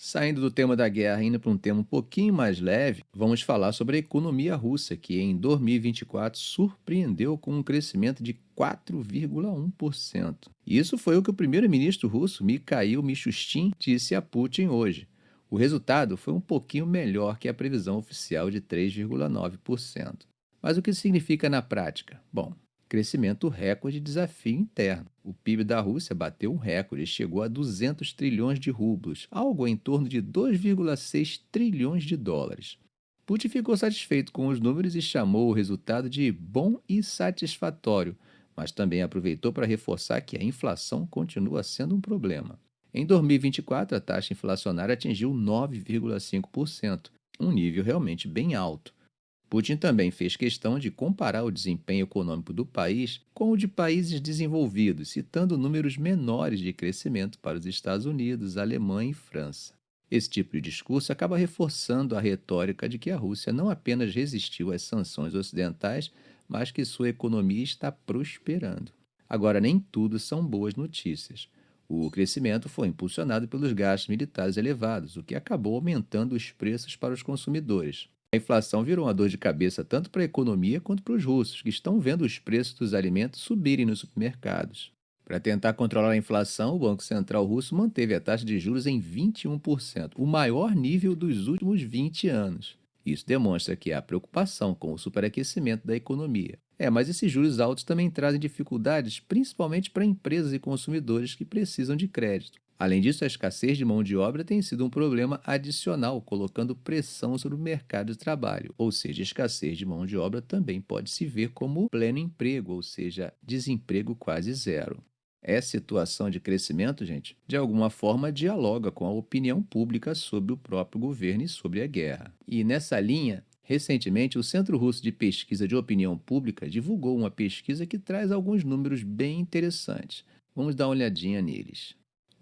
Saindo do tema da guerra, indo para um tema um pouquinho mais leve, vamos falar sobre a economia russa, que em 2024 surpreendeu com um crescimento de 4,1%. Isso foi o que o primeiro-ministro russo, Mikhail Mishustin, disse a Putin hoje. O resultado foi um pouquinho melhor que a previsão oficial de 3,9%. Mas o que significa na prática? Bom, crescimento recorde e desafio interno. O PIB da Rússia bateu um recorde e chegou a 200 trilhões de rublos, algo em torno de 2,6 trilhões de dólares. Putin ficou satisfeito com os números e chamou o resultado de bom e satisfatório, mas também aproveitou para reforçar que a inflação continua sendo um problema. Em 2024, a taxa inflacionária atingiu 9,5%, um nível realmente bem alto. Putin também fez questão de comparar o desempenho econômico do país com o de países desenvolvidos, citando números menores de crescimento para os Estados Unidos, Alemanha e França. Esse tipo de discurso acaba reforçando a retórica de que a Rússia não apenas resistiu às sanções ocidentais, mas que sua economia está prosperando. Agora, nem tudo são boas notícias. O crescimento foi impulsionado pelos gastos militares elevados, o que acabou aumentando os preços para os consumidores. A inflação virou uma dor de cabeça tanto para a economia quanto para os russos, que estão vendo os preços dos alimentos subirem nos supermercados. Para tentar controlar a inflação, o Banco Central russo manteve a taxa de juros em 21%, o maior nível dos últimos 20 anos. Isso demonstra que há preocupação com o superaquecimento da economia. Mas esses juros altos também trazem dificuldades, principalmente para empresas e consumidores que precisam de crédito. Além disso, a escassez de mão de obra tem sido um problema adicional, colocando pressão sobre o mercado de trabalho. Ou seja, a escassez de mão de obra também pode se ver como pleno emprego, ou seja, desemprego quase zero. Essa situação de crescimento, gente, de alguma forma dialoga com a opinião pública sobre o próprio governo e sobre a guerra. E nessa linha, recentemente, o Centro Russo de Pesquisa de Opinião Pública divulgou uma pesquisa que traz alguns números bem interessantes. Vamos dar uma olhadinha neles.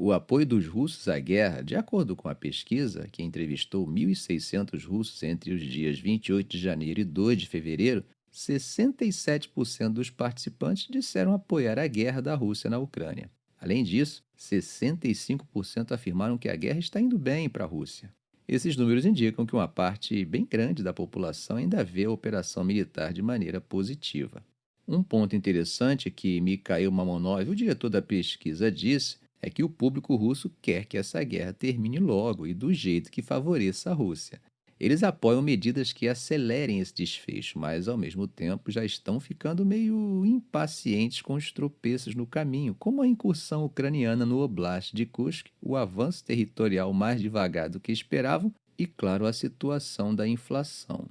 O apoio dos russos à guerra, de acordo com a pesquisa, que entrevistou 1.600 russos entre os dias 28 de janeiro e 2 de fevereiro, 67% dos participantes disseram apoiar a guerra da Rússia na Ucrânia. Além disso, 65% afirmaram que a guerra está indo bem para a Rússia. Esses números indicam que uma parte bem grande da população ainda vê a operação militar de maneira positiva. Um ponto interessante que Mikhail Mamonov, o diretor da pesquisa, disse é que o público russo quer que essa guerra termine logo e do jeito que favoreça a Rússia. Eles apoiam medidas que acelerem esse desfecho, mas ao mesmo tempo já estão ficando meio impacientes com os tropeços no caminho, como a incursão ucraniana no Oblast de Kursk, o avanço territorial mais devagar do que esperavam e, claro, a situação da inflação.